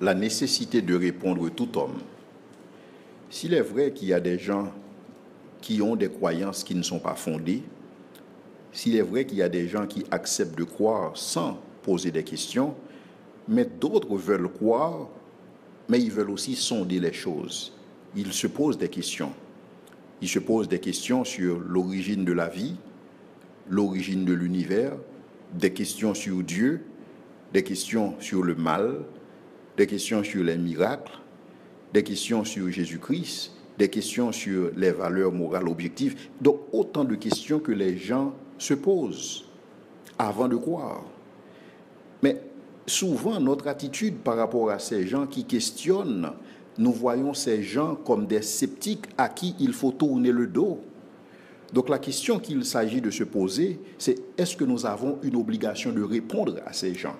la nécessité de répondre tout homme. S'il est vrai qu'il y a des gens qui ont des croyances qui ne sont pas fondées, s'il est vrai qu'il y a des gens qui acceptent de croire sans poser des questions, mais d'autres veulent croire, mais ils veulent aussi sonder les choses. Ils se posent des questions. Ils se posent des questions sur l'origine de la vie, l'origine de l'univers, des questions sur Dieu, des questions sur le mal, des questions sur les miracles, des questions sur Jésus-Christ, des questions sur les valeurs morales objectives. Donc, autant de questions que les gens se posent avant de croire. Mais souvent, notre attitude par rapport à ces gens qui questionnent, nous voyons ces gens comme des sceptiques à qui il faut tourner le dos. Donc la question qu'il s'agit de se poser, c'est est-ce que nous avons une obligation de répondre à ces gens?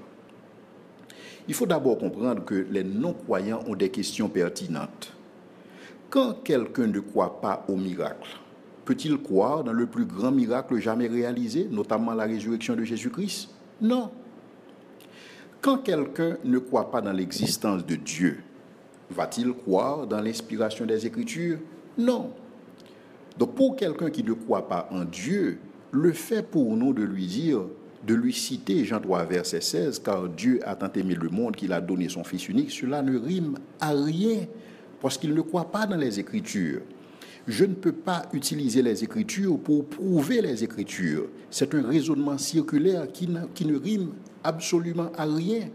Il faut d'abord comprendre que les non-croyants ont des questions pertinentes. Quand quelqu'un ne croit pas au miracle, peut-il croire dans le plus grand miracle jamais réalisé, notamment la résurrection de Jésus-Christ? Non. Quand quelqu'un ne croit pas dans l'existence de Dieu, va-t-il croire dans l'inspiration des Écritures? Non. Donc pour quelqu'un qui ne croit pas en Dieu, le fait pour nous de lui dire, de lui citer Jean 3, verset 16, car Dieu a tant aimé le monde qu'il a donné son Fils unique, cela ne rime à rien, parce qu'il ne croit pas dans les Écritures. Je ne peux pas utiliser les Écritures pour prouver les Écritures. C'est un raisonnement circulaire qui ne rime absolument à rien.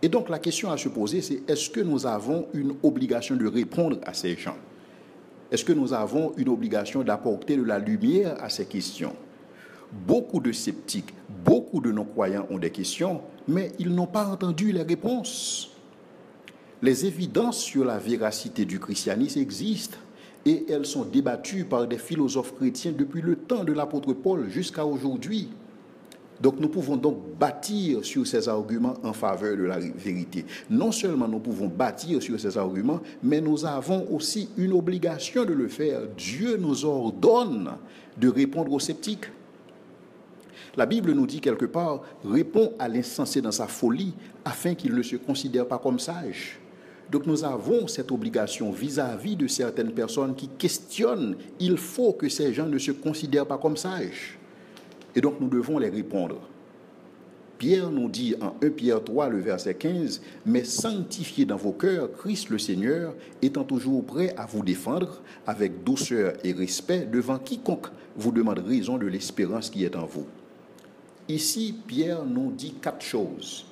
Et donc la question à se poser, c'est est-ce que nous avons une obligation de répondre à ces gens? Est-ce que nous avons une obligation d'apporter de la lumière à ces questions? Beaucoup de sceptiques, beaucoup de non-croyants ont des questions, mais ils n'ont pas entendu les réponses. Les évidences sur la véracité du christianisme existent et elles sont débattues par des philosophes chrétiens depuis le temps de l'apôtre Paul jusqu'à aujourd'hui. Donc nous pouvons donc bâtir sur ces arguments en faveur de la vérité. Non seulement nous pouvons bâtir sur ces arguments, mais nous avons aussi une obligation de le faire. Dieu nous ordonne de répondre aux sceptiques. La Bible nous dit quelque part, réponds à l'insensé dans sa folie afin qu'il ne se considère pas comme sage. Donc nous avons cette obligation vis-à-vis de certaines personnes qui questionnent. Il faut que ces gens ne se considèrent pas comme sages. Et donc nous devons les répondre. Pierre nous dit en 1 Pierre 3, le verset 15, « Mais sanctifiez dans vos cœurs Christ le Seigneur, étant toujours prêt à vous défendre avec douceur et respect devant quiconque vous demande raison de l'espérance qui est en vous. » Ici, Pierre nous dit 4 choses.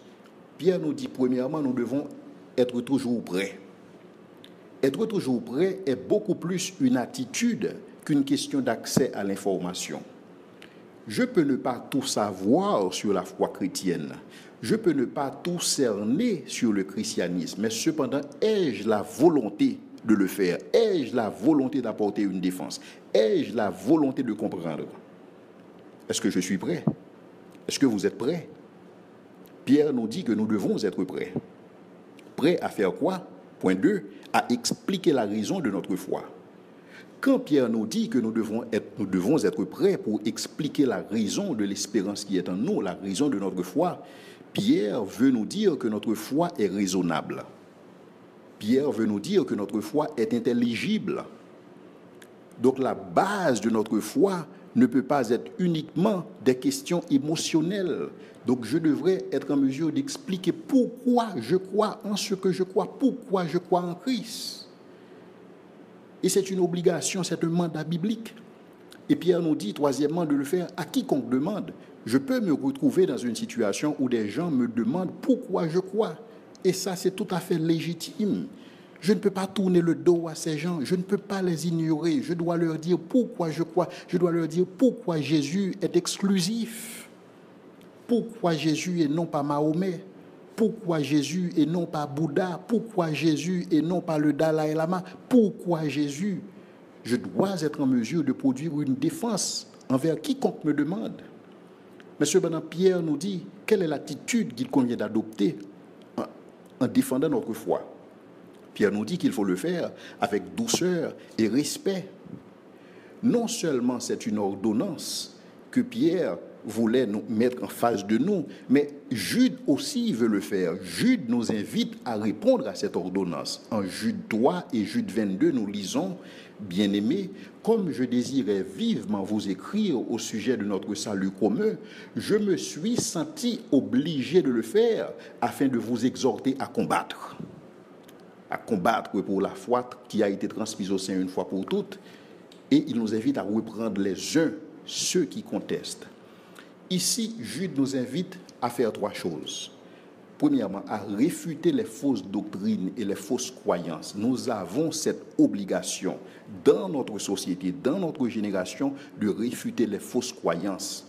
Pierre nous dit, premièrement, nous devons être toujours prêts. Être toujours prêt est beaucoup plus une attitude qu'une question d'accès à l'information. Je peux ne pas tout savoir sur la foi chrétienne. Je peux ne pas tout cerner sur le christianisme. Mais cependant, ai-je la volonté de le faire? Ai-je la volonté d'apporter une défense? Ai-je la volonté de comprendre? Est-ce que je suis prêt? Est-ce que vous êtes prêts? Pierre nous dit que nous devons être prêts. Prêts à faire quoi? Point 2, à expliquer la raison de notre foi. Quand Pierre nous dit que nous devons être prêts pour expliquer la raison de l'espérance qui est en nous, la raison de notre foi, Pierre veut nous dire que notre foi est raisonnable. Pierre veut nous dire que notre foi est intelligible. Donc la base de notre foi ne peut pas être uniquement des questions émotionnelles. Donc je devrais être en mesure d'expliquer pourquoi je crois en ce que je crois, pourquoi je crois en Christ. Et c'est une obligation, c'est un mandat biblique. Et Pierre nous dit, troisièmement, de le faire à quiconque demande. Je peux me retrouver dans une situation où des gens me demandent pourquoi je crois. Et ça, c'est tout à fait légitime. Je ne peux pas tourner le dos à ces gens. Je ne peux pas les ignorer. Je dois leur dire pourquoi je crois. Je dois leur dire pourquoi Jésus est exclusif. Pourquoi Jésus et non pas Mahomet. Pourquoi Jésus et non pas Bouddha? Pourquoi Jésus et non pas le Dalai Lama? Pourquoi Jésus? Je dois être en mesure de produire une défense envers quiconque me demande. Mais cependant, Pierre nous dit quelle est l'attitude qu'il convient d'adopter en défendant notre foi. Pierre nous dit qu'il faut le faire avec douceur et respect. Non seulement c'est une ordonnance que Pierre voulait nous mettre en face de nous, mais Jude aussi veut le faire. Jude nous invite à répondre à cette ordonnance. En Jude 3 et Jude 22, nous lisons, bien-aimés, comme je désirais vivement vous écrire au sujet de notre salut commun, je me suis senti obligé de le faire afin de vous exhorter à combattre pour la foi qui a été transmise au sein une fois pour toutes. Et il nous invite à reprendre les uns ceux qui contestent. Ici, Jude nous invite à faire trois choses. Premièrement, à réfuter les fausses doctrines et les fausses croyances. Nous avons cette obligation dans notre société, dans notre génération, de réfuter les fausses croyances.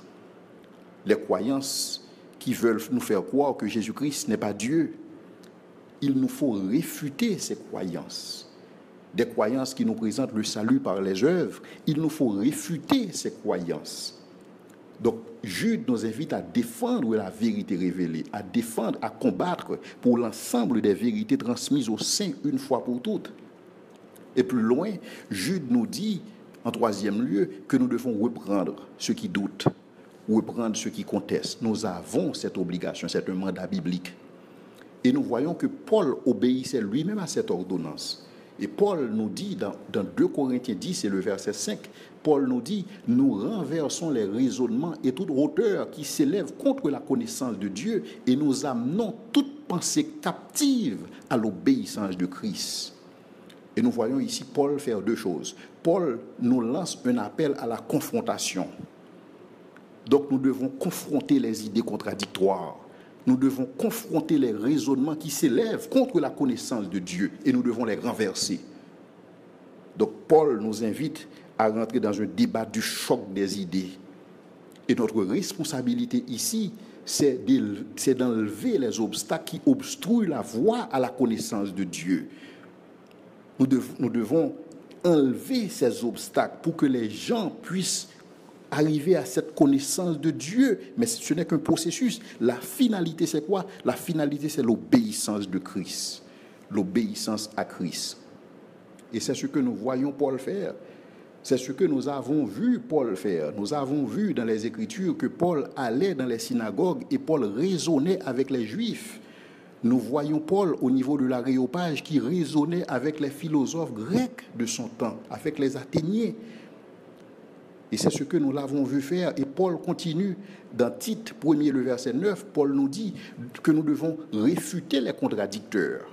Les croyances qui veulent nous faire croire que Jésus-Christ n'est pas Dieu. Il nous faut réfuter ces croyances. Des croyances qui nous présentent le salut par les œuvres. Il nous faut réfuter ces croyances. Donc, Jude nous invite à défendre la vérité révélée, à défendre, à combattre pour l'ensemble des vérités transmises au sein une fois pour toutes. Et plus loin, Jude nous dit, en troisième lieu, que nous devons reprendre ceux qui doutent, reprendre ceux qui contestent. Nous avons cette obligation, c'est un mandat biblique. Et nous voyons que Paul obéissait lui-même à cette ordonnance. Et Paul nous dit dans 2 Corinthiens 10 et le verset 5, Paul nous dit, nous renversons les raisonnements et toute hauteur qui s'élève contre la connaissance de Dieu et nous amenons toute pensée captive à l'obéissance de Christ. Et nous voyons ici Paul faire deux choses. Paul nous lance un appel à la confrontation. Donc nous devons confronter les idées contradictoires. Nous devons confronter les raisonnements qui s'élèvent contre la connaissance de Dieu et nous devons les renverser. Donc Paul nous invite à rentrer dans un débat du choc des idées. Et notre responsabilité ici, c'est d'enlever les obstacles qui obstruent la voie à la connaissance de Dieu. Nous devons enlever ces obstacles pour que les gens puissent arriver à cette connaissance de Dieu. Mais ce n'est qu'un processus. La finalité, c'est quoi? La finalité, c'est l'obéissance de Christ. L'obéissance à Christ. Et c'est ce que nous voyons Paul faire. C'est ce que nous avons vu Paul faire. Nous avons vu dans les Écritures que Paul allait dans les synagogues et Paul raisonnait avec les Juifs. Nous voyons Paul au niveau de l'Aréopage qui raisonnait avec les philosophes grecs de son temps, avec les Athéniens. Et c'est ce que nous l'avons vu faire. Et Paul continue dans Tite 1er, le verset 9. Paul nous dit que nous devons réfuter les contradicteurs.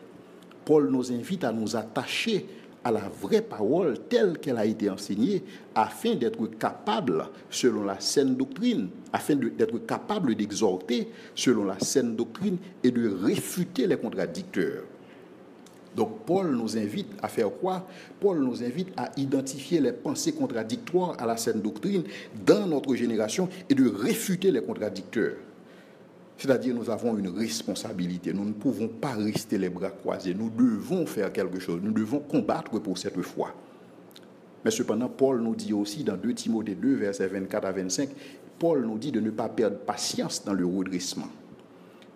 Paul nous invite à nous attacher à la vraie parole telle qu'elle a été enseignée afin d'être capable, selon la saine doctrine, afin d'être capable d'exhorter selon la saine doctrine et de réfuter les contradicteurs. Donc Paul nous invite à faire quoi? Paul nous invite à identifier les pensées contradictoires à la saine doctrine dans notre génération et de réfuter les contradicteurs. C'est-à-dire nous avons une responsabilité. Nous ne pouvons pas rester les bras croisés. Nous devons faire quelque chose. Nous devons combattre pour cette foi. Mais cependant, Paul nous dit aussi dans 2 Timothée 2, versets 24 à 25, Paul nous dit de ne pas perdre patience dans le redressement.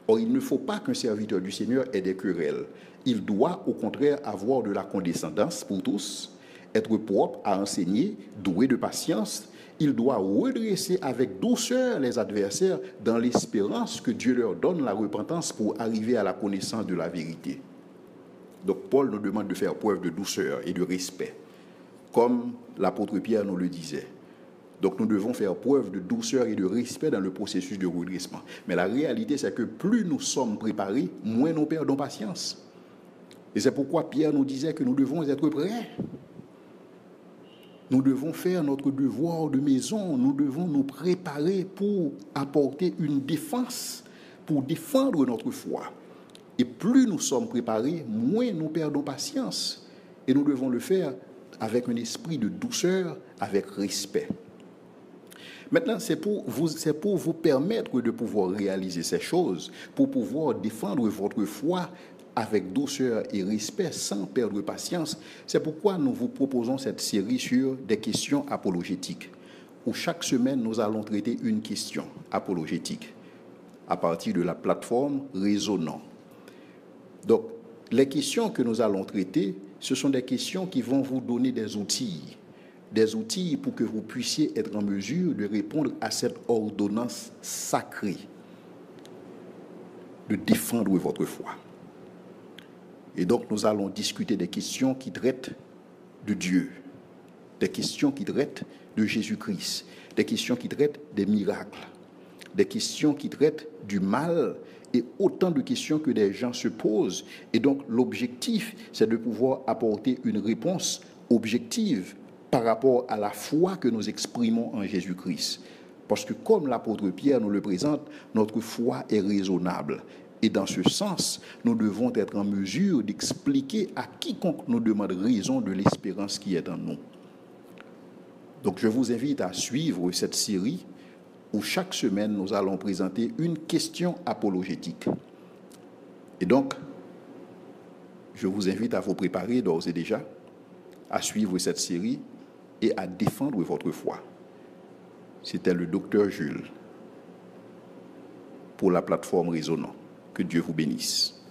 Or, il ne faut pas qu'un serviteur du Seigneur ait des querelles. Il doit, au contraire, avoir de la condescendance pour tous, être propre à enseigner, doué de patience. Il doit redresser avec douceur les adversaires dans l'espérance que Dieu leur donne la repentance pour arriver à la connaissance de la vérité. Donc, Paul nous demande de faire preuve de douceur et de respect, comme l'apôtre Pierre nous le disait. Donc nous devons faire preuve de douceur et de respect dans le processus de redressement. Mais la réalité, c'est que plus nous sommes préparés, moins nous perdons patience. Et c'est pourquoi Pierre nous disait que nous devons être prêts. Nous devons faire notre devoir de maison. Nous devons nous préparer pour apporter une défense, pour défendre notre foi. Et plus nous sommes préparés, moins nous perdons patience. Et nous devons le faire avec un esprit de douceur, avec respect. Maintenant, c'est pour vous permettre de pouvoir réaliser ces choses, pour pouvoir défendre votre foi avec douceur et respect, sans perdre patience. C'est pourquoi nous vous proposons cette série sur des questions apologétiques, où chaque semaine, nous allons traiter une question apologétique à partir de la plateforme Raisonnant. Donc, les questions que nous allons traiter, ce sont des questions qui vont vous donner des outils, des outils pour que vous puissiez être en mesure de répondre à cette ordonnance sacrée de défendre votre foi. Et donc, nous allons discuter des questions qui traitent de Dieu, des questions qui traitent de Jésus-Christ, des questions qui traitent des miracles, des questions qui traitent du mal et autant de questions que des gens se posent. Et donc, l'objectif, c'est de pouvoir apporter une réponse objective par rapport à la foi que nous exprimons en Jésus-Christ. Parce que comme l'apôtre Pierre nous le présente, notre foi est raisonnable. Et dans ce sens, nous devons être en mesure d'expliquer à quiconque nous demande raison de l'espérance qui est en nous. Donc je vous invite à suivre cette série où chaque semaine nous allons présenter une question apologétique. Et donc, je vous invite à vous préparer d'ores et déjà à suivre cette série et à défendre votre foi. C'était le docteur Jules pour la plateforme Raisonnant. Que Dieu vous bénisse.